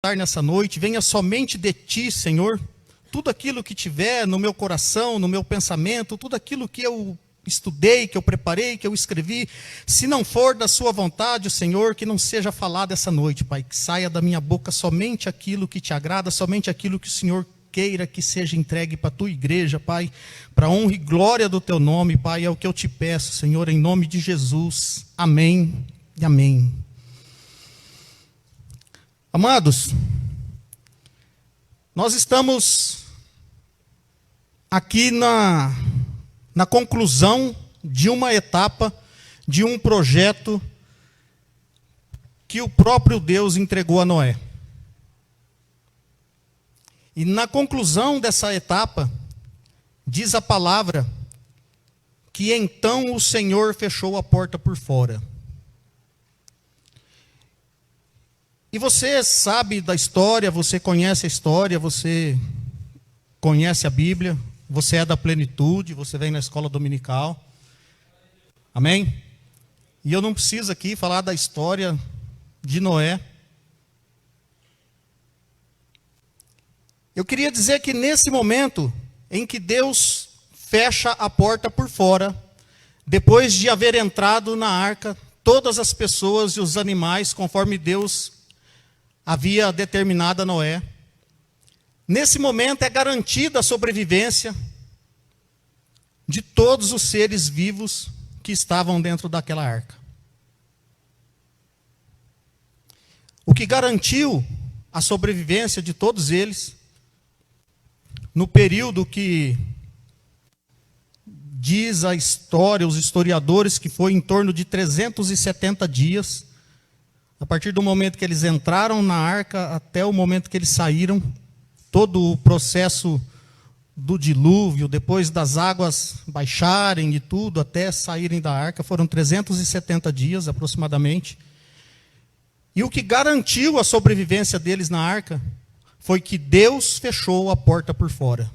altar nessa noite, venha somente de ti, Senhor. Tudo aquilo que tiver no meu coração, no meu pensamento, tudo aquilo que eu estudei, que eu preparei, que eu escrevi, se não for da sua vontade, Senhor, que não seja falado essa noite, Pai, que saia da minha boca somente aquilo que te agrada, somente aquilo que o Senhor queira que seja entregue para a tua igreja, Pai, para a honra e glória do teu nome, Pai, é o que eu te peço, Senhor, em nome de Jesus. Amém e amém. Amados, nós estamos aqui na conclusão de uma etapa, de um projeto que o próprio Deus entregou a Noé. E na conclusão dessa etapa, diz a palavra, que então o Senhor fechou a porta por fora. E você sabe da história, você conhece a história, você conhece a Bíblia, você é da plenitude, você vem na escola dominical. Amém? E eu não preciso aqui falar da história de Noé. Eu queria dizer que nesse momento em que Deus fecha a porta por fora, depois de haver entrado na arca todas as pessoas e os animais, conforme Deus havia determinado a Noé, nesse momento é garantida a sobrevivência de todos os seres vivos que estavam dentro daquela arca. O que garantiu a sobrevivência de todos eles, no período que diz a história, os historiadores, que foi em torno de 370 dias, a partir do momento que eles entraram na arca até o momento que eles saíram, todo o processo do dilúvio, depois das águas baixarem e tudo, até saírem da arca, foram 370 dias aproximadamente. E o que garantiu a sobrevivência deles na arca foi que Deus fechou a porta por fora.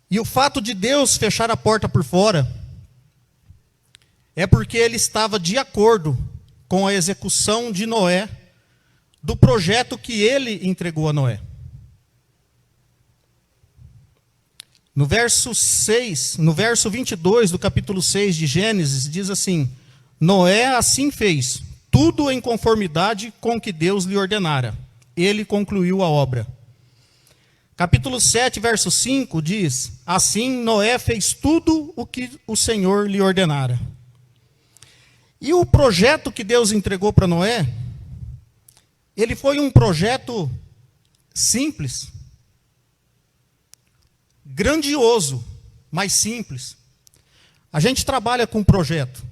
E o fato de Deus fechar a porta por fora é porque ele estava de acordo com a execução de Noé, do projeto que ele entregou a Noé. No verso 6, no verso 22 do capítulo 6 de Gênesis, diz assim: Noé assim fez, tudo em conformidade com o que Deus lhe ordenara. Ele concluiu a obra. Capítulo 7, verso 5 diz: assim Noé fez tudo o que o Senhor lhe ordenara. E o projeto que Deus entregou para Noé, ele foi um projeto simples, grandioso, mas simples. A gente trabalha com projeto.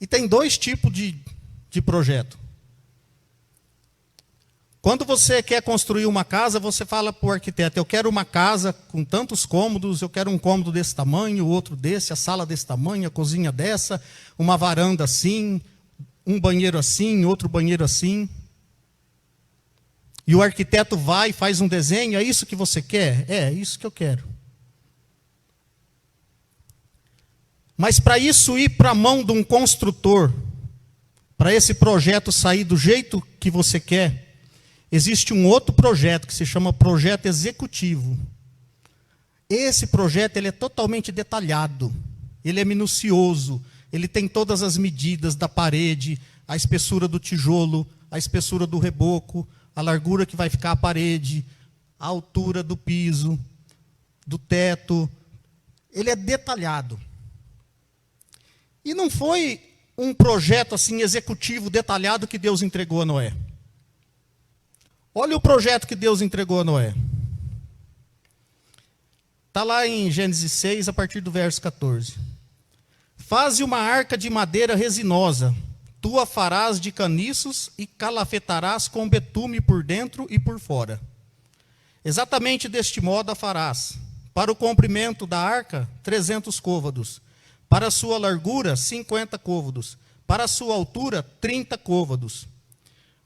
E tem dois tipos de projeto. Quando você quer construir uma casa, você fala para o arquiteto: eu quero uma casa com tantos cômodos, eu quero um cômodo desse tamanho, outro desse, a sala desse tamanho, a cozinha dessa, uma varanda assim, um banheiro assim, outro banheiro assim. E o arquiteto vai e faz um desenho: é isso que você quer? É isso que eu quero. Mas para isso ir para a mão de um construtor, para esse projeto sair do jeito que você quer, existe um outro projeto que se chama projeto executivo. Esse projeto ele é totalmente detalhado, ele é minucioso, ele tem todas as medidas da parede, a espessura do tijolo, a espessura do reboco, a largura que vai ficar a parede, a altura do piso, do teto. Ele é detalhado. E não foi um projeto assim executivo, detalhado, que Deus entregou a Noé. Olha o projeto que Deus entregou a Noé. Está lá em Gênesis 6, a partir do verso 14. Faze uma arca de madeira resinosa, tu a farás de caniços e calafetarás com betume por dentro e por fora. Exatamente deste modo a farás. Para o comprimento da arca, 300 côvados. Para a sua largura, 50 côvados. Para a sua altura, 30 côvados.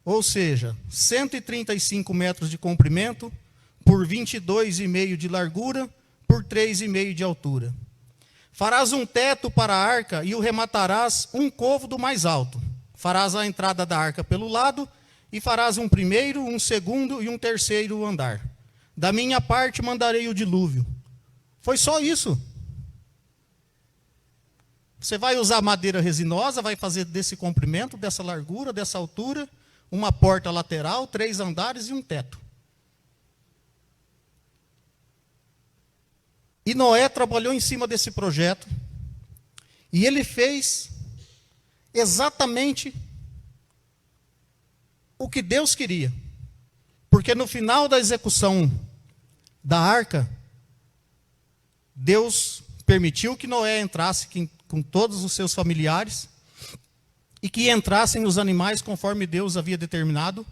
Ou seja, 135 metros de comprimento, por 22,5 de largura, por 3,5 de altura. Farás um teto para a arca e o rematarás um côvado mais alto. Farás a entrada da arca pelo lado, e farás um primeiro, um segundo e um terceiro andar. Da minha parte mandarei o dilúvio. Foi só isso. Você vai usar madeira resinosa, vai fazer desse comprimento, dessa largura, dessa altura, uma porta lateral, 3 andares e um teto. E Noé trabalhou em cima desse projeto, e ele fez exatamente o que Deus queria. Porque no final da execução da arca, Deus permitiu que Noé entrasse com todos os seus familiares, e que entrassem os animais conforme Deus havia determinado,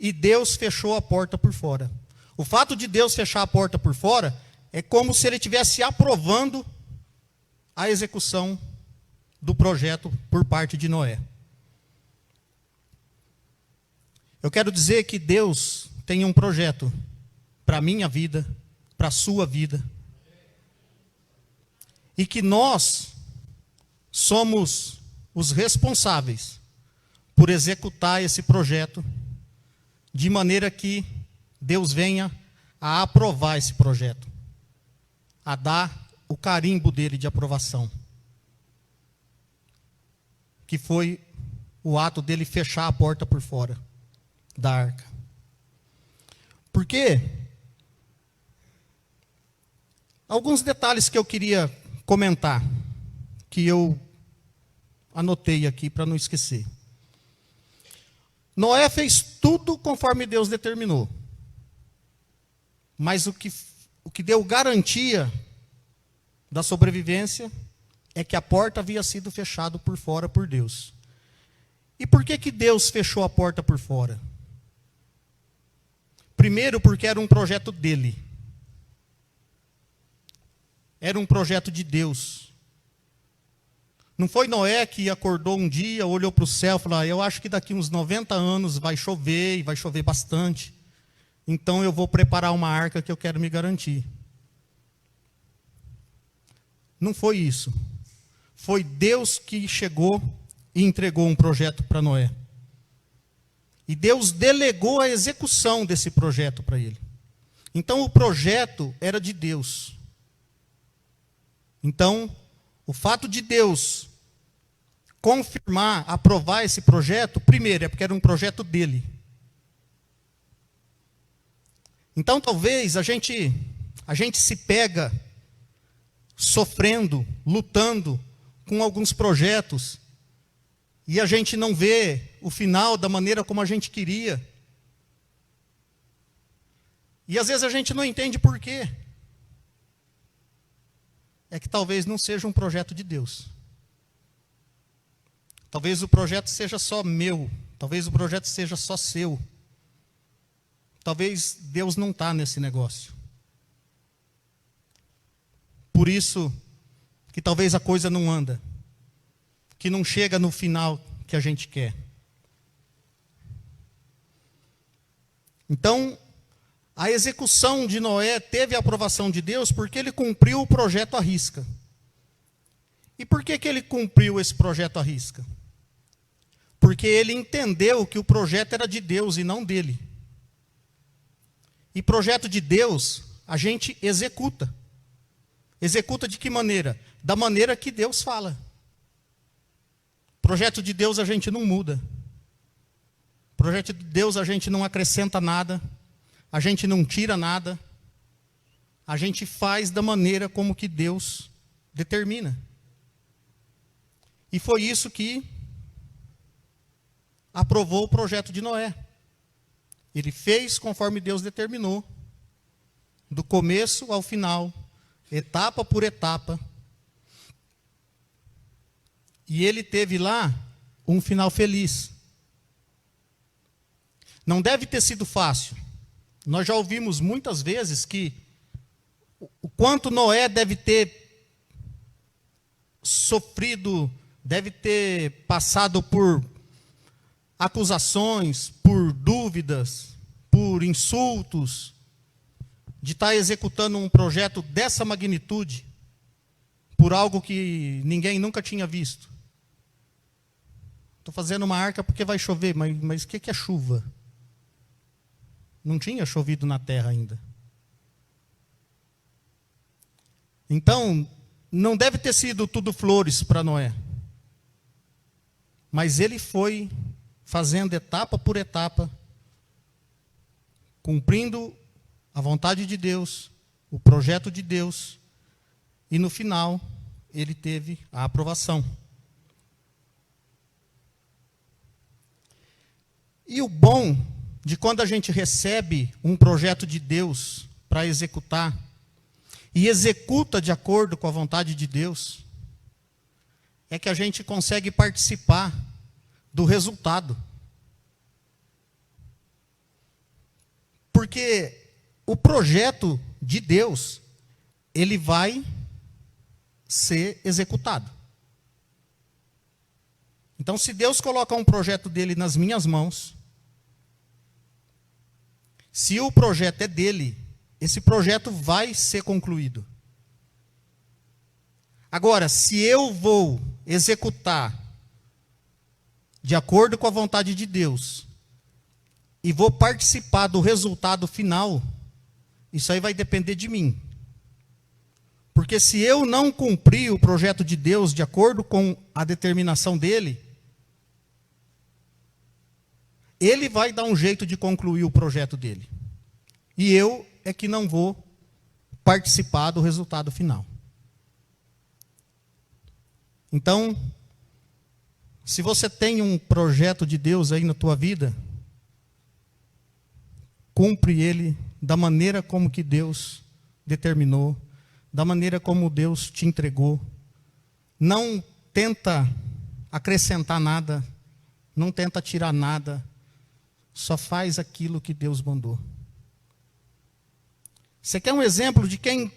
e Deus fechou a porta por fora. O fato de Deus fechar a porta por fora é como se ele estivesse aprovando a execução do projeto por parte de Noé. Eu quero dizer que Deus tem um projeto para a minha vida, para a sua vida, e que nós somos os responsáveis por executar esse projeto, de maneira que Deus venha a aprovar esse projeto, a dar o carimbo dele de aprovação, que foi o ato dele fechar a porta por fora da arca. Porque alguns detalhes que eu queria comentar, que eu anotei aqui para não esquecer. Noé fez tudo conforme Deus determinou. Mas o que deu garantia da sobrevivência é que a porta havia sido fechada por fora por Deus. E por que Deus fechou a porta por fora? Primeiro, porque era um projeto dele. Era um projeto de Deus. Não foi Noé que acordou um dia, olhou para o céu e falou: eu acho que daqui uns 90 anos vai chover, e vai chover bastante. Então eu vou preparar uma arca que eu quero me garantir. Não foi isso. Foi Deus que chegou e entregou um projeto para Noé. E Deus delegou a execução desse projeto para ele. Então o projeto era de Deus. Então, o fato de Deus confirmar, aprovar esse projeto, primeiro, é porque era um projeto dele. Então, talvez a gente se pega sofrendo, lutando com alguns projetos, e a gente não vê o final da maneira como a gente queria. E às vezes a gente não entende por quê. É que talvez não seja um projeto de Deus. Talvez o projeto seja só meu. Talvez o projeto seja só seu. Talvez Deus não está nesse negócio. Por isso que talvez a coisa não anda. Que não chega no final que a gente quer. Então, a execução de Noé teve a aprovação de Deus porque ele cumpriu o projeto à risca. E por que ele cumpriu esse projeto à risca? Porque ele entendeu que o projeto era de Deus e não dele. E projeto de Deus, a gente executa. Executa de que maneira? Da maneira que Deus fala. Projeto de Deus a gente não muda. Projeto de Deus a gente não acrescenta nada. A gente não tira nada. A gente faz da maneira como que Deus determina. E foi isso que aprovou o projeto de Noé. Ele fez conforme Deus determinou. Do começo ao final, etapa por etapa. E ele teve lá um final feliz. Não deve ter sido fácil. Nós já ouvimos muitas vezes que o quanto Noé deve ter sofrido, deve ter passado por acusações, por dúvidas, por insultos, de estar executando um projeto dessa magnitude, por algo que ninguém nunca tinha visto. estou fazendo uma arca porque vai chover, mas o que é chuva? Não tinha chovido na terra ainda. Então, não deve ter sido tudo flores para Noé. Mas ele foi fazendo etapa por etapa, cumprindo a vontade de Deus, o projeto de Deus, e no final ele teve a aprovação. E o bom de quando a gente recebe um projeto de Deus para executar, e executa de acordo com a vontade de Deus, é que a gente consegue participar do resultado. Porque o projeto de Deus, ele vai ser executado. Então, se Deus coloca um projeto dele nas minhas mãos, se o projeto é dele, esse projeto vai ser concluído. Agora, se eu vou executar de acordo com a vontade de Deus e vou participar do resultado final, isso aí vai depender de mim. Porque se eu não cumprir o projeto de Deus de acordo com a determinação dele, ele vai dar um jeito de concluir o projeto dele. E eu é que não vou participar do resultado final. Então, se você tem um projeto de Deus aí na tua vida, cumpre ele da maneira como que Deus determinou, da maneira como Deus te entregou. Não tenta acrescentar nada, não tenta tirar nada, só faz aquilo que Deus mandou. Você quer um exemplo de quem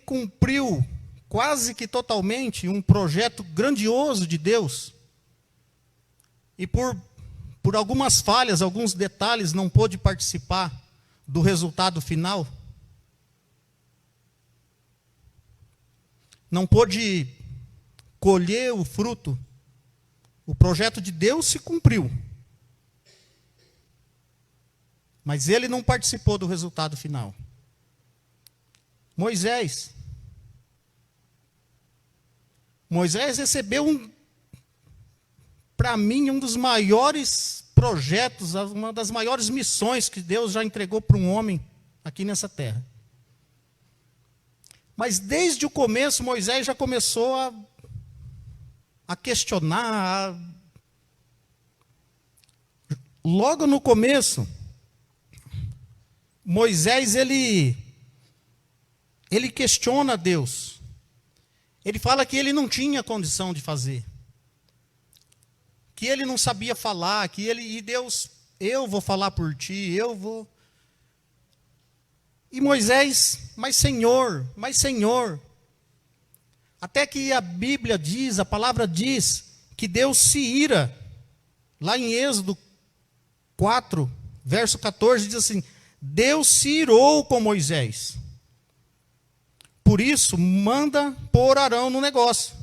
cumpriu quase que totalmente um projeto grandioso de Deus e por algumas falhas, alguns detalhes, não pôde participar do resultado final? Não pôde colher o fruto. O projeto de Deus se cumpriu, mas ele não participou do resultado final. Moisés recebeu, para mim, um dos maiores projetos, uma das maiores missões que Deus já entregou para um homem aqui nessa terra. Mas desde o começo, Moisés já começou a questionar. Logo no começo, Moisés, ele questiona Deus. Ele fala que ele não tinha condição de fazer. Que ele não sabia falar, e Deus, eu vou falar por ti, eu vou. E Moisés, mas Senhor. Até que a Bíblia diz, a palavra diz, que Deus se ira. Lá em Êxodo 4, verso 14, diz assim: Deus se irou com Moisés. Por isso, manda pôr Arão no negócio.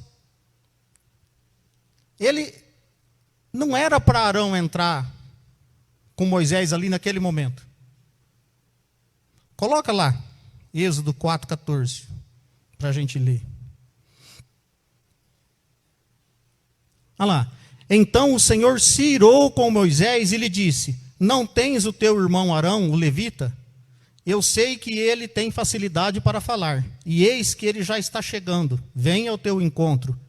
Ele não era para Arão entrar com Moisés ali naquele momento. Coloca lá, Êxodo 4,14, para a gente ler. Olha lá. Então o Senhor se irou com Moisés e lhe disse: não tens o teu irmão Arão, o levita? Eu sei que ele tem facilidade para falar, e eis que ele já está chegando. Venha ao teu encontro,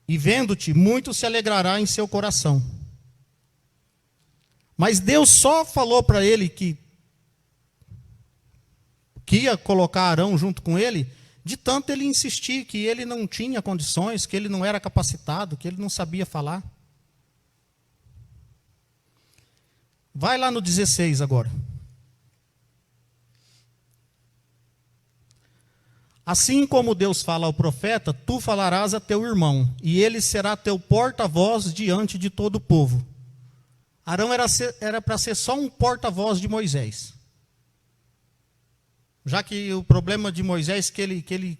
e vendo-te, muito se alegrará em seu coração. Mas Deus só falou para ele que ia colocar Arão junto com ele, de tanto ele insistir que ele não tinha condições, que ele não era capacitado, que ele não sabia falar. Vai lá no 16 agora. Assim como Deus fala ao profeta, tu falarás a teu irmão, e ele será teu porta-voz diante de todo o povo. Arão era para ser só um porta-voz de Moisés. Já que o problema de Moisés que ele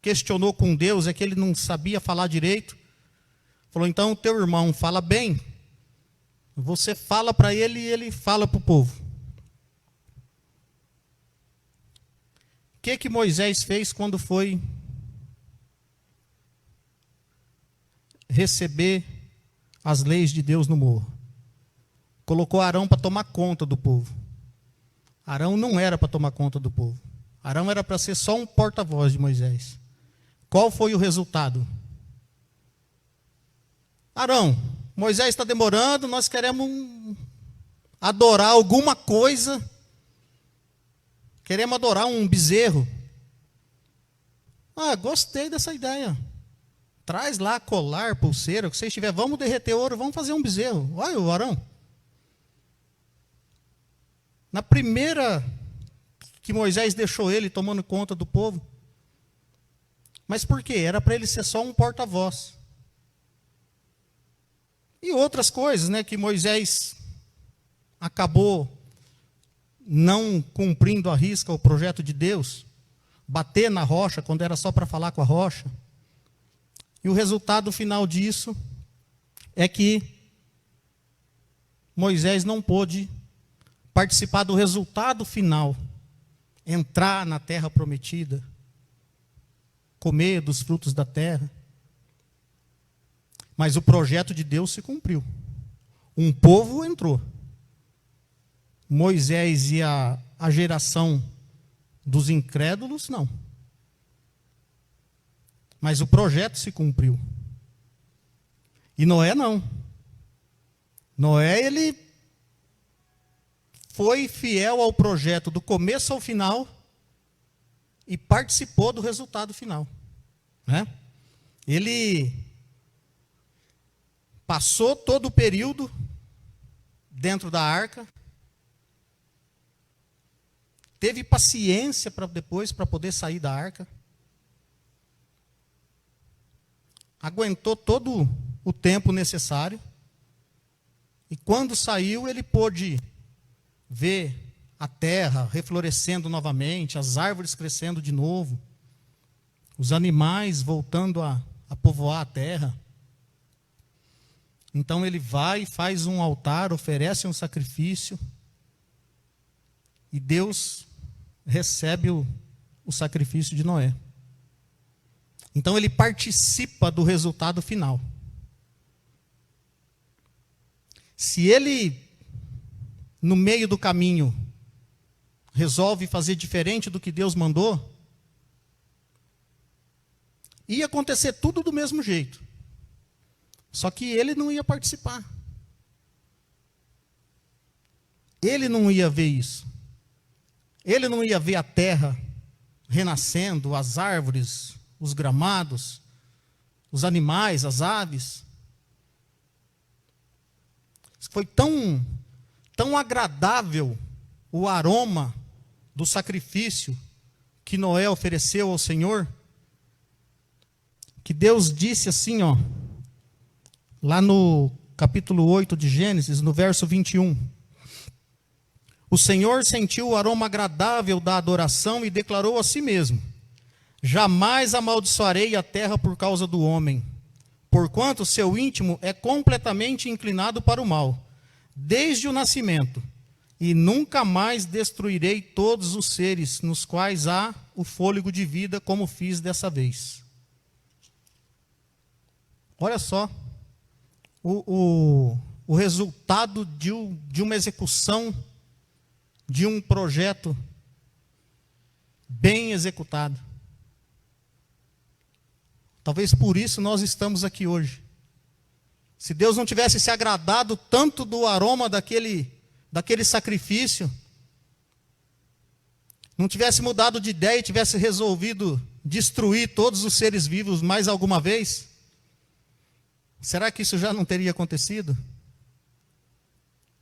questionou com Deus é que ele não sabia falar direito, Falou, então o teu irmão fala bem, você fala para ele e ele fala para o povo. O que Moisés fez quando foi receber as leis de Deus no morro? Colocou Arão para tomar conta do povo. Arão não era para tomar conta do povo. Arão era para ser só um porta-voz de Moisés. Qual foi o resultado? Arão, Moisés está demorando, nós queremos adorar alguma coisa. Queremos adorar um bezerro. Ah, gostei dessa ideia. Traz lá colar, pulseira, o que vocês tiver. Vamos derreter ouro, vamos fazer um bezerro. Olha o Arão. Na primeira que Moisés deixou ele tomando conta do povo. Mas por quê? Era para ele ser só um porta-voz. E outras coisas, né, que Moisés acabou não cumprindo à risca o projeto de Deus, bater na rocha quando era só para falar com a rocha. E o resultado final disso é que Moisés não pôde participar do resultado final, entrar na terra prometida, comer dos frutos da terra. Mas o projeto de Deus se cumpriu. Um povo entrou. Moisés e a geração dos incrédulos, não. Mas o projeto se cumpriu. E Noé não. Noé, ele foi fiel ao projeto do começo ao final e participou do resultado final. Né? Ele passou todo o período dentro da arca, teve paciência para depois, para poder sair da arca, aguentou todo o tempo necessário, e quando saiu, ele pôde ver a terra reflorescendo novamente, as árvores crescendo de novo, os animais voltando a povoar a terra. Então ele vai e faz um altar, oferece um sacrifício, e Deus recebe o sacrifício de Noé. Então ele participa do resultado final. Se ele, no meio do caminho, resolve fazer diferente do que Deus mandou, ia acontecer tudo do mesmo jeito. Só que ele não ia participar. Ele não ia ver isso. Ele não ia ver a terra renascendo, as árvores, os gramados, os animais, as aves. Foi tão agradável o aroma do sacrifício que Noé ofereceu ao Senhor, que Deus disse assim, ó, lá no capítulo 8 de Gênesis, no verso 21. O Senhor sentiu o aroma agradável da adoração e declarou a si mesmo: jamais amaldiçoarei a terra por causa do homem, porquanto seu íntimo é completamente inclinado para o mal, desde o nascimento, e nunca mais destruirei todos os seres nos quais há o fôlego de vida, como fiz dessa vez. Olha só, o resultado de uma execução, de um projeto bem executado. Talvez por isso nós estamos aqui hoje. Se Deus não tivesse se agradado tanto do aroma daquele sacrifício, não tivesse mudado de ideia e tivesse resolvido destruir todos os seres vivos mais alguma vez, será que isso já não teria acontecido?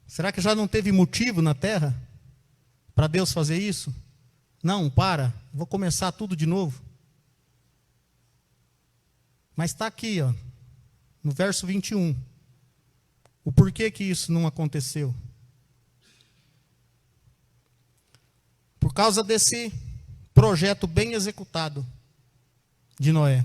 Será que já não teve motivo na terra para Deus fazer isso? Não, vou começar tudo de novo. Mas está aqui, ó, no verso 21, o porquê que isso não aconteceu. Por causa desse projeto bem executado de Noé.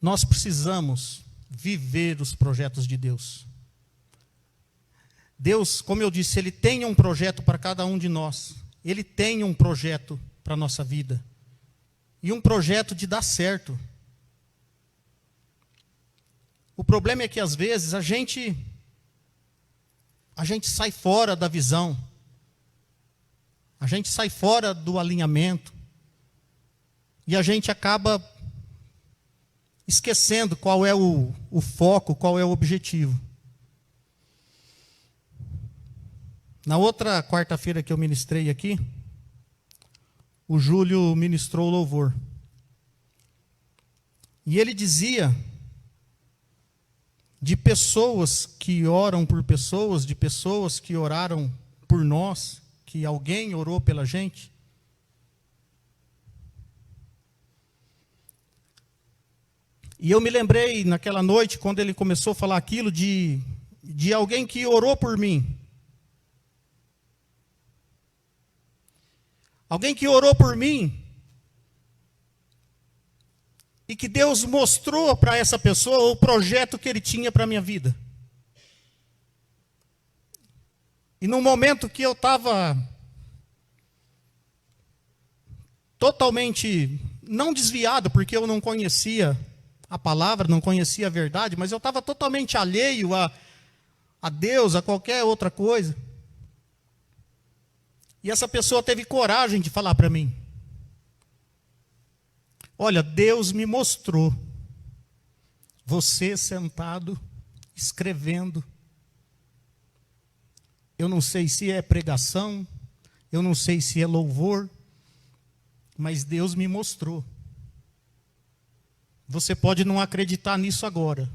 nós precisamos viver os projetos de Deus. Deus, como eu disse, Ele tem um projeto para cada um de nós. Ele tem um projeto para a nossa vida. E um projeto de dar certo. O problema é que, às vezes, a gente sai fora da visão. A gente sai fora do alinhamento. E a gente acaba esquecendo qual é o foco, qual é o objetivo. Na outra quarta-feira que eu ministrei aqui, o Júlio ministrou o louvor. E ele dizia de pessoas que oram por pessoas, de pessoas que oraram por nós, que alguém orou pela gente. E eu me lembrei naquela noite, quando ele começou a falar aquilo, de alguém que orou por mim. Alguém que orou por mim. E que Deus mostrou para essa pessoa o projeto que Ele tinha para a minha vida. E no momento que eu estava totalmente, não desviado, porque eu não conhecia a palavra, não conhecia a verdade, mas eu estava totalmente alheio a Deus, a qualquer outra coisa. E essa pessoa teve coragem de falar para mim: olha, Deus me mostrou você sentado, escrevendo. Eu não sei se é pregação, eu não sei se é louvor, mas Deus me mostrou. Você pode não acreditar nisso agora,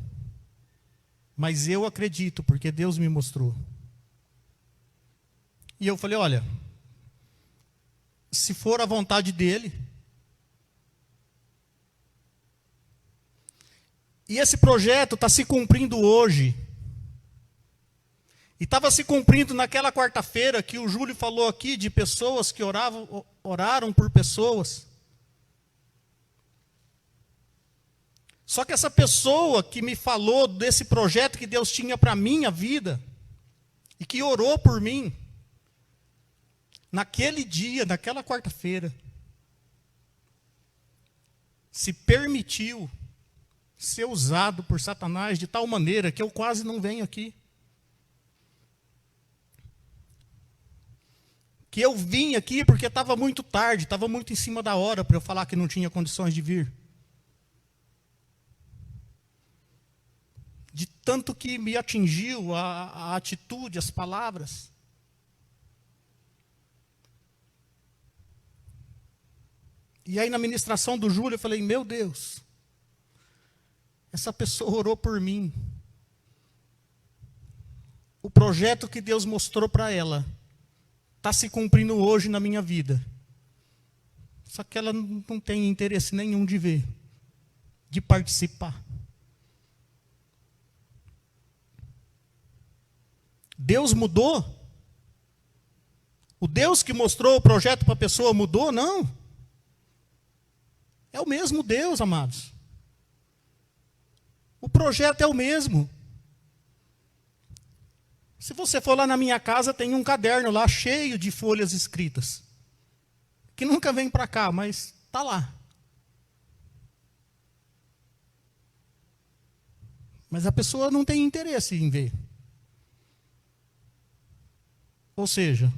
mas eu acredito, porque Deus me mostrou. E eu falei: olha, se for a vontade dEle. E esse projeto está se cumprindo hoje. E estava se cumprindo naquela quarta-feira que o Júlio falou aqui, de pessoas que oraram por pessoas. Só que essa pessoa que me falou desse projeto que Deus tinha para a minha vida, e que orou por mim, naquele dia, naquela quarta-feira, se permitiu ser usado por Satanás de tal maneira que eu quase não venho aqui. Que eu vim aqui porque estava muito tarde, estava muito em cima da hora para eu falar que não tinha condições de vir. De tanto que me atingiu a atitude, as palavras. E aí na ministração do Júlio eu falei: meu Deus, essa pessoa orou por mim. O projeto que Deus mostrou para ela está se cumprindo hoje na minha vida. Só que ela não tem interesse nenhum de ver, de participar. Deus mudou? O Deus que mostrou o projeto para a pessoa mudou? Não. É o mesmo Deus, amados. O projeto é o mesmo. Se você for lá na minha casa, tem um caderno lá cheio de folhas escritas. Que nunca vem para cá, mas está lá. Mas a pessoa não tem interesse em ver. Ou seja,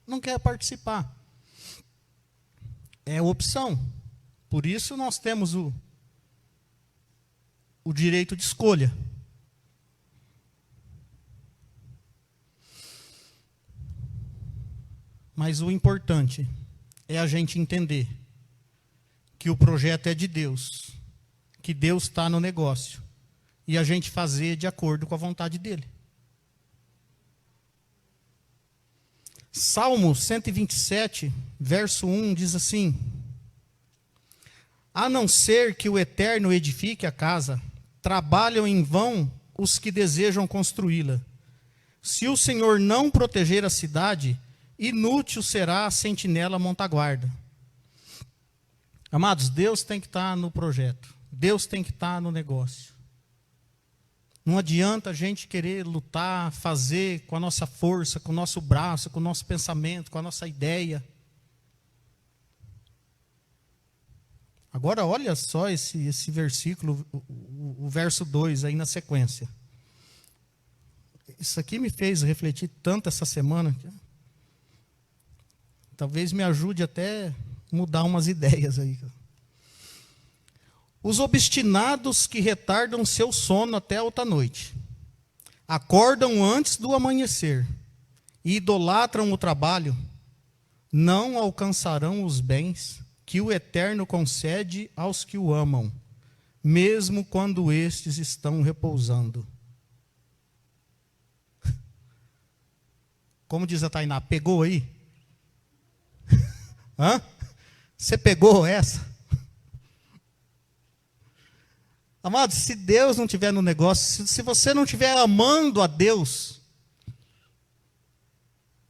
não quer participar. É opção. Por isso nós temos o direito de escolha. Mas o importante é a gente entender que o projeto é de Deus, que Deus está no negócio, e a gente fazer de acordo com a vontade dEle. Salmo 127, verso 1, diz assim: a não ser que o Eterno edifique a casa, trabalham em vão os que desejam construí-la. Se o Senhor não proteger a cidade, inútil será a sentinela montaguarda. Amados, Deus tem que estar no projeto. Deus tem que estar no negócio. Não adianta a gente querer lutar, fazer com a nossa força, com o nosso braço, com o nosso pensamento, com a nossa ideia. Agora olha só esse versículo, o verso 2 aí na sequência. Isso aqui me fez refletir tanto essa semana. Talvez me ajude até mudar umas ideias aí. Os obstinados que retardam seu sono até alta noite, acordam antes do amanhecer e idolatram o trabalho, não alcançarão os bens que o Eterno concede aos que o amam, mesmo quando estes estão repousando. Como diz a Tainá, pegou aí? Hã? Você pegou essa? Amado, se Deus não estiver no negócio, se você não estiver amando a Deus,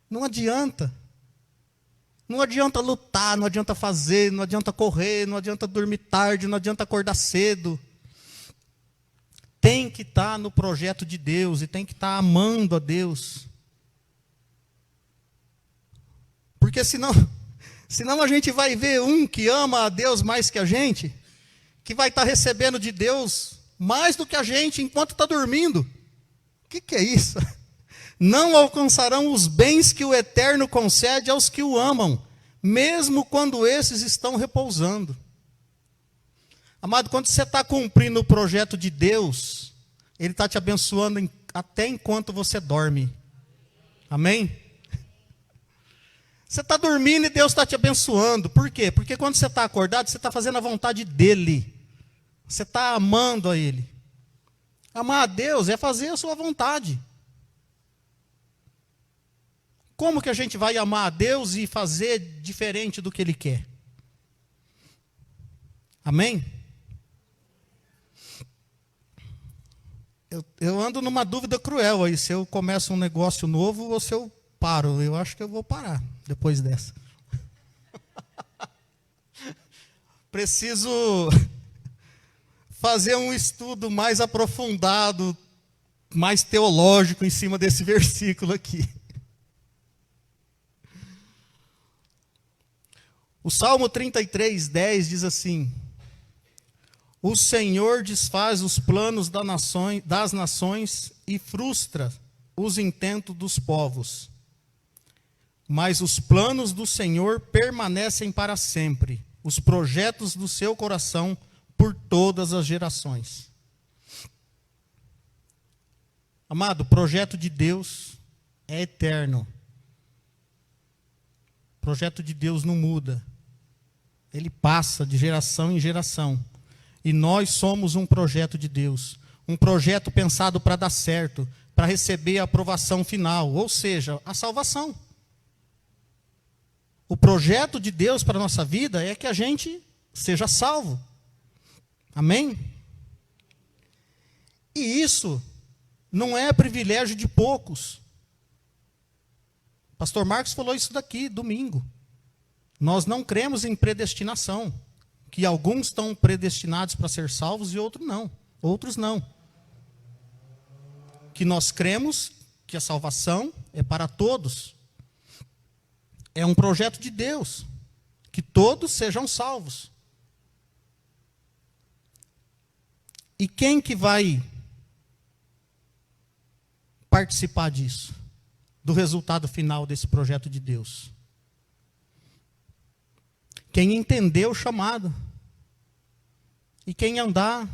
não adianta. Não adianta lutar, não adianta fazer, não adianta correr, não adianta dormir tarde, não adianta acordar cedo. Tem que estar no projeto de Deus e tem que estar amando a Deus. Porque senão a gente vai ver um que ama a Deus mais que a gente, que vai estar recebendo de Deus mais do que a gente enquanto está dormindo. O que é isso? Não alcançarão os bens que o Eterno concede aos que o amam, mesmo quando esses estão repousando. Amado, quando você está cumprindo o projeto de Deus, Ele está te abençoando até enquanto você dorme. Amém? Você está dormindo e Deus está te abençoando. Por quê? Porque quando você está acordado, você está fazendo a vontade dEle. Você está amando a Ele. Amar a Deus é fazer a sua vontade. Como que a gente vai amar a Deus e fazer diferente do que Ele quer? Amém? Eu ando numa dúvida cruel aí, se eu começo um negócio novo ou se eu paro. Eu acho que eu vou parar depois dessa. Preciso fazer um estudo mais aprofundado, mais teológico em cima desse versículo aqui. O Salmo 33:10 diz assim: o Senhor desfaz os planos das nações e frustra os intentos dos povos. Mas os planos do Senhor permanecem para sempre, os projetos do seu coração por todas as gerações. Amado, o projeto de Deus é eterno. O projeto de Deus não muda. Ele passa de geração em geração. E nós somos um projeto de Deus. Um projeto pensado para dar certo, para receber a aprovação final, ou seja, a salvação. O projeto de Deus para a nossa vida é que a gente seja salvo. Amém? E isso não é privilégio de poucos. Pastor Marcos falou isso daqui, domingo. Nós não cremos em predestinação, que alguns estão predestinados para ser salvos e outros não. Que nós cremos que a salvação é para todos. É um projeto de Deus, que todos sejam salvos. E quem que vai participar disso? Do resultado final desse projeto de Deus? Quem entender o chamado. E quem andar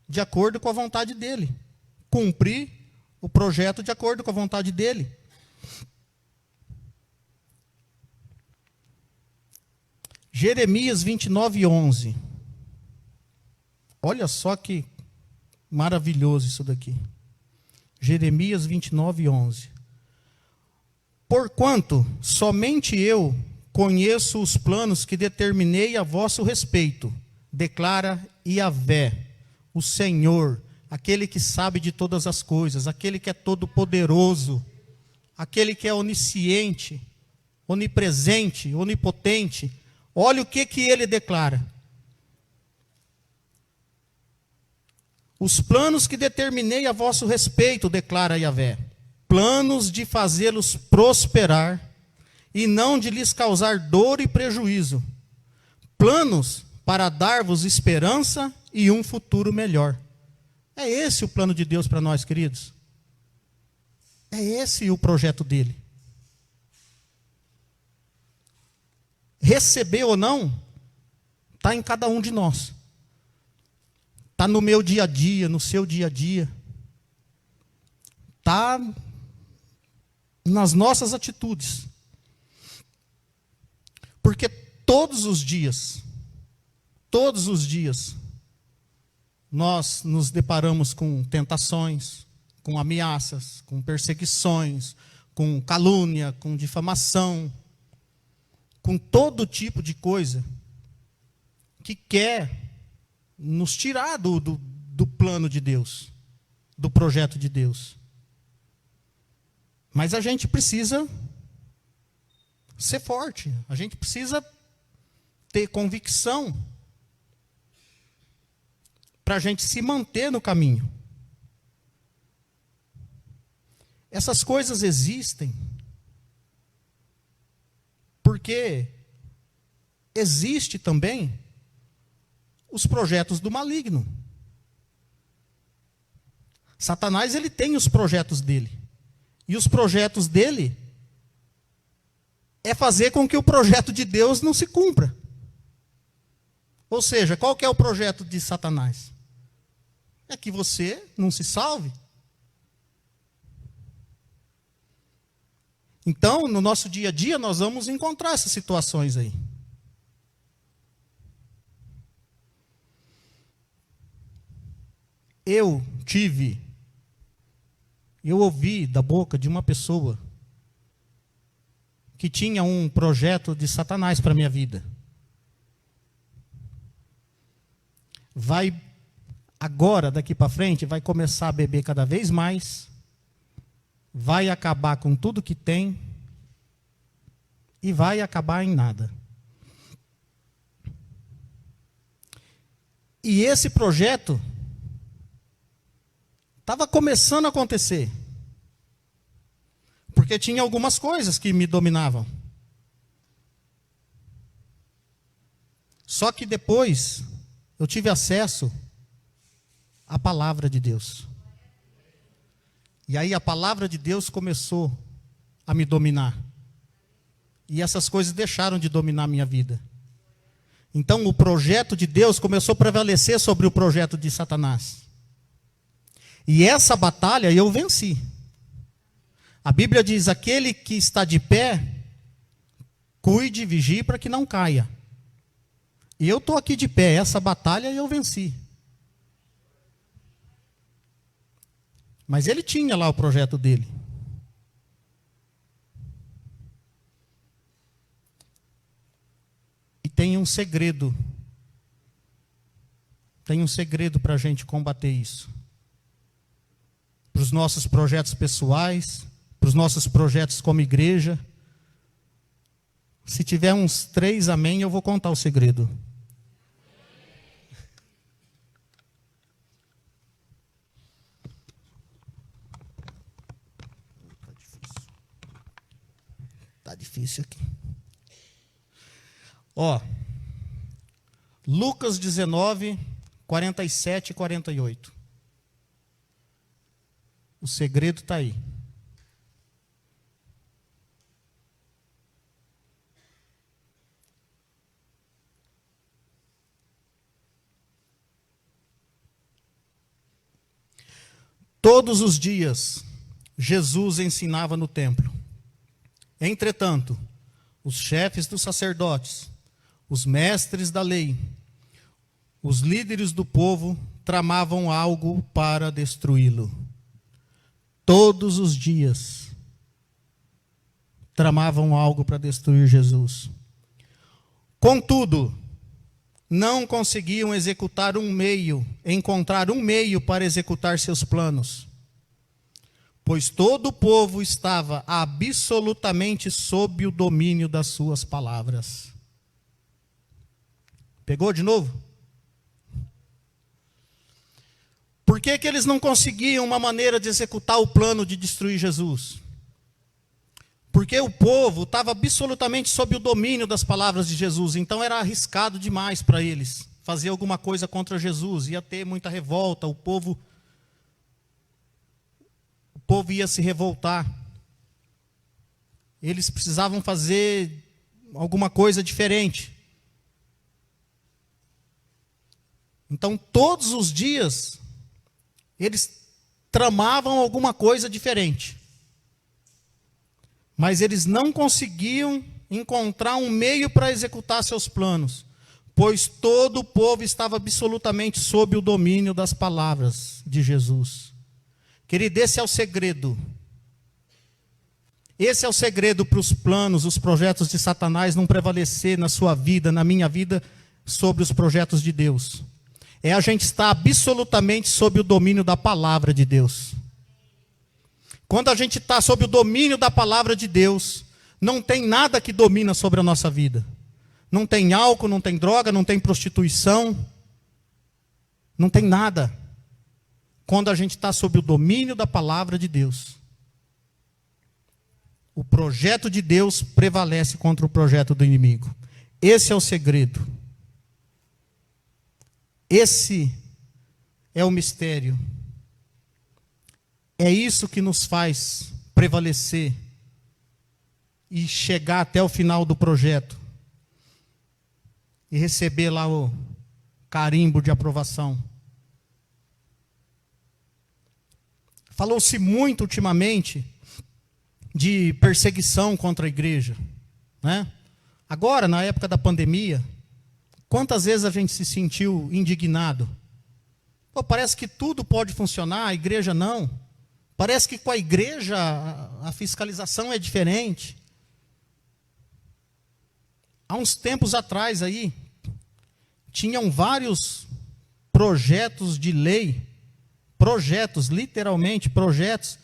de acordo com a vontade dEle. Cumprir o projeto de acordo com a vontade dEle. Jeremias 29:11. Olha só que maravilhoso isso daqui. Jeremias 29:11. Porquanto somente eu conheço os planos que determinei a vosso respeito, declara Yahvé, o Senhor, aquele que sabe de todas as coisas, aquele que é todo poderoso, aquele que é onisciente, onipresente, onipotente. Olha o que ele declara: Os planos que determinei a vosso respeito, declara Yahvé, planos de fazê-los prosperar e não de lhes causar dor e prejuízo, planos para dar-vos esperança e um futuro melhor. É esse o plano de Deus para nós, queridos. É esse o projeto dele. Receber ou não, está em cada um de nós. Está no meu dia a dia, no seu dia a dia. Está nas nossas atitudes. Porque todos os dias, nós nos deparamos com tentações, com ameaças, com perseguições, com calúnia, com difamação, com todo tipo de coisa que quer nos tirar do plano de Deus, do projeto de Deus. Mas a gente precisa ser forte, a gente precisa ter convicção para a gente se manter no caminho. Essas coisas existem porque existe também os projetos do maligno. Satanás, ele tem os projetos dele. E os projetos dele é fazer com que o projeto de Deus não se cumpra. Ou seja, qual que é o projeto de Satanás? É que você não se salve. Então, no nosso dia a dia, nós vamos encontrar essas situações aí. Eu ouvi da boca de uma pessoa que tinha um projeto de Satanás para a minha vida. Agora, daqui para frente, vai começar a beber cada vez mais, vai acabar com tudo que tem e vai acabar em nada. E esse projeto estava começando a acontecer, porque tinha algumas coisas que me dominavam. Só que depois eu tive acesso à palavra de Deus. E aí a palavra de Deus começou a me dominar. E essas coisas deixaram de dominar a minha vida. Então o projeto de Deus começou a prevalecer sobre o projeto de Satanás. E essa batalha eu venci. A Bíblia diz: aquele que está de pé, cuide e vigie para que não caia. E eu estou aqui de pé, essa batalha eu venci. Mas ele tinha lá o projeto dele. E tem um segredo. Tem um segredo para a gente combater isso. Para os nossos projetos pessoais, para os nossos projetos como igreja. Se tiver uns 3 amém, eu vou contar o segredo. Tá difícil aqui. Ó, Lucas 19, 47 e 48. O segredo está aí. Todos os dias, Jesus ensinava no templo. Entretanto, os chefes dos sacerdotes, os mestres da lei, os líderes do povo tramavam algo para destruí-lo. Todos os dias tramavam algo para destruir Jesus. Contudo, não conseguiam encontrar um meio para executar seus planos, pois todo o povo estava absolutamente sob o domínio das suas palavras. Pegou de novo? Por que que eles não conseguiam uma maneira de executar o plano de destruir Jesus? Porque o povo estava absolutamente sob o domínio das palavras de Jesus, então era arriscado demais para eles fazer alguma coisa contra Jesus, ia ter muita revolta, o povo ia se revoltar. Eles precisavam fazer alguma coisa diferente. Então, todos os dias, eles tramavam alguma coisa diferente. Mas eles não conseguiam encontrar um meio para executar seus planos, pois todo o povo estava absolutamente sob o domínio das palavras de Jesus. Querido, esse é o segredo. Esse é o segredo para os planos, os projetos de Satanás não prevalecer na sua vida, na minha vida, sobre os projetos de Deus. É a gente estar absolutamente sob o domínio da palavra de Deus. Quando a gente está sob o domínio da palavra de Deus, não tem nada que domina sobre a nossa vida. Não tem álcool, não tem droga, não tem prostituição. Não tem nada. Quando a gente está sob o domínio da palavra de Deus. O projeto de Deus prevalece contra o projeto do inimigo. Esse é o segredo. Esse é o mistério. É isso que nos faz prevalecer e chegar até o final do projeto e receber lá o carimbo de aprovação. Falou-se muito ultimamente de perseguição contra a igreja, né? Agora, na época da pandemia, quantas vezes a gente se sentiu indignado? Pô, parece que tudo pode funcionar, a igreja não. Parece que com a igreja a fiscalização é diferente. Há uns tempos atrás aí, tinham vários projetos de lei, projetos, literalmente projetos,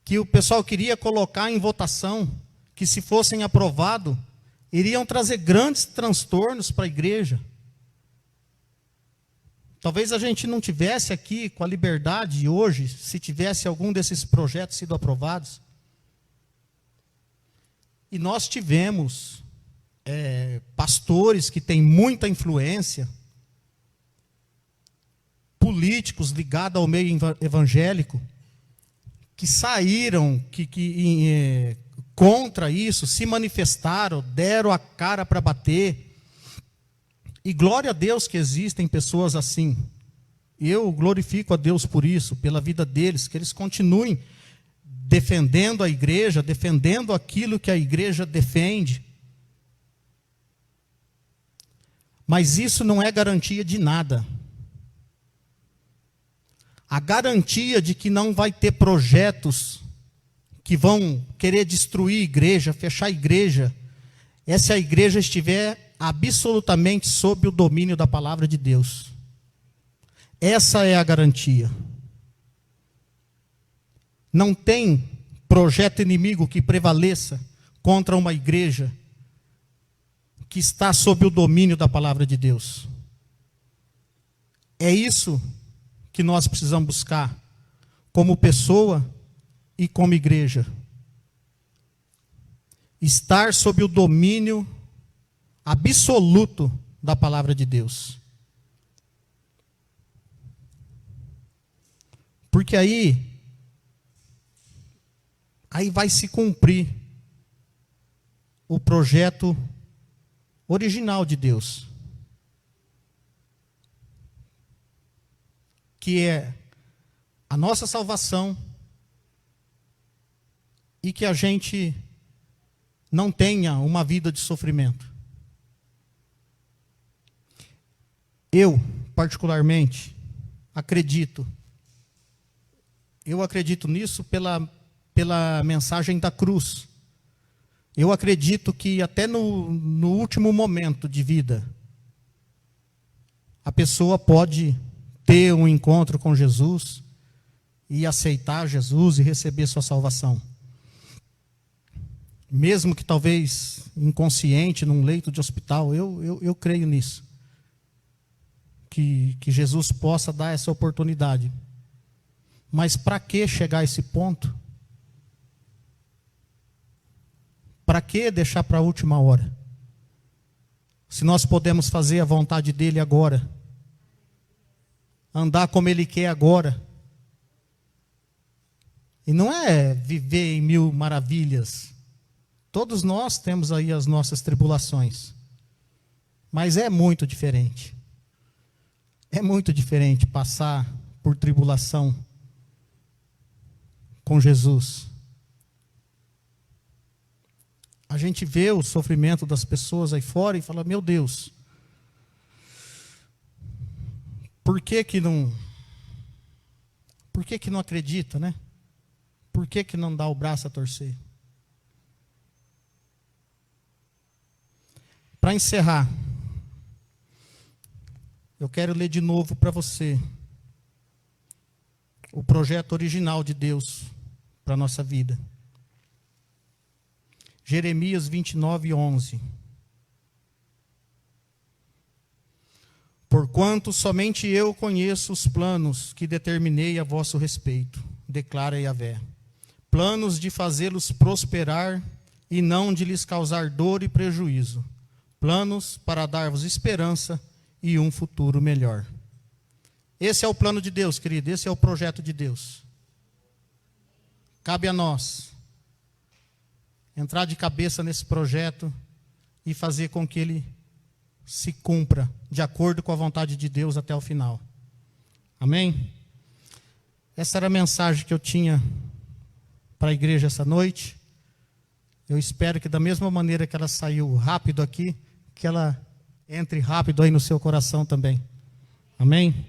que o pessoal queria colocar em votação, que se fossem aprovados, iriam trazer grandes transtornos para a igreja. Talvez a gente não tivesse aqui com a liberdade hoje, se tivesse algum desses projetos sido aprovados. E nós tivemos pastores que têm muita influência, políticos ligados ao meio evangélico, que saíram contra isso, se manifestaram, deram a cara para bater. E glória a Deus que existem pessoas assim. Eu glorifico a Deus por isso, pela vida deles, que eles continuem defendendo a igreja, defendendo aquilo que a igreja defende. Mas isso não é garantia de nada. A garantia de que não vai ter projetos que vão querer destruir a igreja, fechar a igreja, é se a igreja estiver absolutamente sob o domínio da palavra de Deus. Essa é a garantia. Não tem projeto inimigo que prevaleça contra uma igreja que está sob o domínio da palavra de Deus. É isso que nós precisamos buscar como pessoa e como igreja. Estar sob o domínio absoluto da palavra de Deus. Porque aí vai se cumprir o projeto original de Deus, que é a nossa salvação e que a gente não tenha uma vida de sofrimento. Eu, particularmente, acredito nisso pela mensagem da cruz. Eu acredito que até no último momento de vida, a pessoa pode ter um encontro com Jesus e aceitar Jesus e receber sua salvação. Mesmo que talvez inconsciente, num leito de hospital, eu creio nisso. Que Jesus possa dar essa oportunidade. Mas para que chegar a esse ponto? Para que deixar para a última hora? Se nós podemos fazer a vontade dele agora, andar como ele quer agora, e não é viver em mil maravilhas. Todos nós temos aí as nossas tribulações, mas é muito diferente. É muito diferente passar por tribulação com Jesus. A gente vê o sofrimento das pessoas aí fora e fala, meu Deus, por que não acredita, né? Por que não dá o braço a torcer? Para encerrar, eu quero ler de novo para você o projeto original de Deus para a nossa vida. Jeremias 29:11. Porquanto somente eu conheço os planos que determinei a vosso respeito, declara Yahvé. Planos de fazê-los prosperar e não de lhes causar dor e prejuízo. Planos para dar-vos esperança e um futuro melhor. Esse é o plano de Deus, querido. Esse é o projeto de Deus. Cabe a nós entrar de cabeça nesse projeto e fazer com que ele se cumpra de acordo com a vontade de Deus até o final. Amém? Essa era a mensagem que eu tinha para a igreja essa noite. Eu espero que da mesma maneira que ela saiu rápido aqui, que ela entre rápido aí no seu coração também. Amém?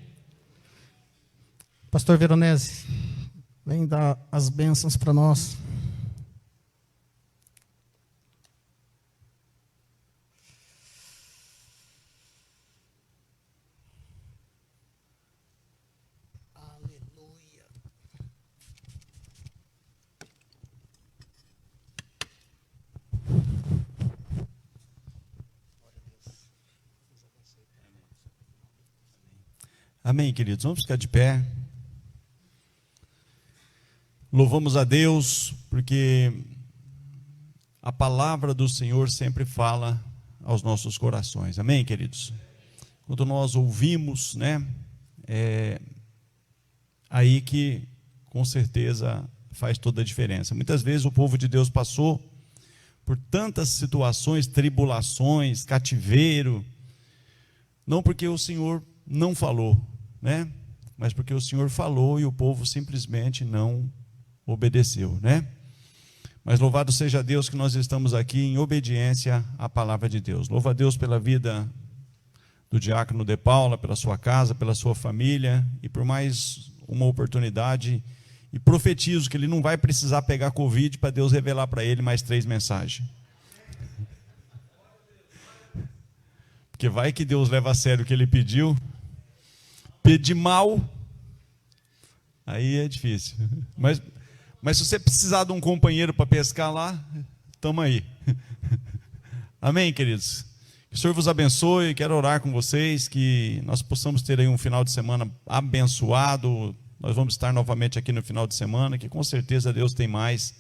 Pastor Veronese, vem dar as bênçãos para nós. Amém, queridos. Vamos ficar de pé. Louvamos a Deus, porque a palavra do Senhor sempre fala aos nossos corações. Amém, queridos? Quando nós ouvimos, né, é aí que com certeza faz toda a diferença. Muitas vezes o povo de Deus passou por tantas situações, tribulações, cativeiro, não porque o Senhor não falou, né? Mas porque o Senhor falou e o povo simplesmente não obedeceu, né? Mas louvado seja Deus que nós estamos aqui em obediência à palavra de Deus. Louva a Deus pela vida do diácono De Paula, pela sua casa, pela sua família e por mais uma oportunidade. E profetizo que ele não vai precisar pegar Covid para Deus revelar para ele mais 3 mensagens. Porque vai que Deus leva a sério o que ele pediu. Pedir mal, aí é difícil. Mas se você precisar de um companheiro para pescar lá, estamos aí. Amém, queridos? Que o Senhor vos abençoe. Quero orar com vocês, que nós possamos ter aí um final de semana abençoado. Nós vamos estar novamente aqui no final de semana, que com certeza Deus tem mais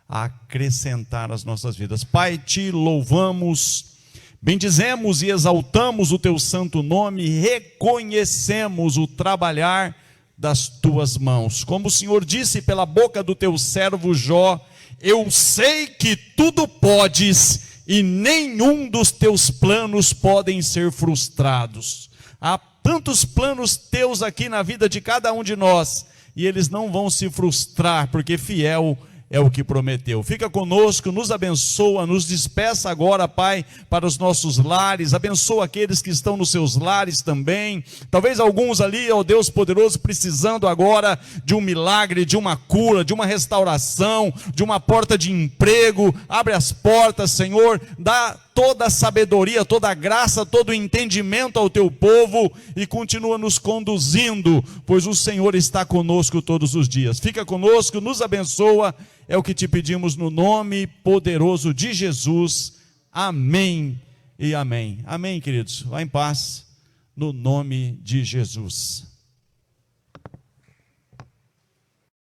a acrescentar às nossas vidas. Pai, te louvamos, bendizemos e exaltamos o teu santo nome, reconhecemos o trabalhar das tuas mãos. Como o Senhor disse pela boca do teu servo Jó, eu sei que tudo podes e nenhum dos teus planos podem ser frustrados. Há tantos planos teus aqui na vida de cada um de nós, e eles não vão se frustrar, porque fiel é o que prometeu. Fica conosco, nos abençoa, nos despeça agora, Pai, para os nossos lares, abençoa aqueles que estão nos seus lares também, talvez alguns ali, ó Deus poderoso, precisando agora de um milagre, de uma cura, de uma restauração, de uma porta de emprego. Abre as portas, Senhor, dá toda a sabedoria, toda a graça, todo o entendimento ao teu povo e continua nos conduzindo, pois o Senhor está conosco todos os dias. Fica conosco, nos abençoa, é o que te pedimos no nome poderoso de Jesus. Amém e amém. Amém, queridos. Vá em paz, no nome de Jesus.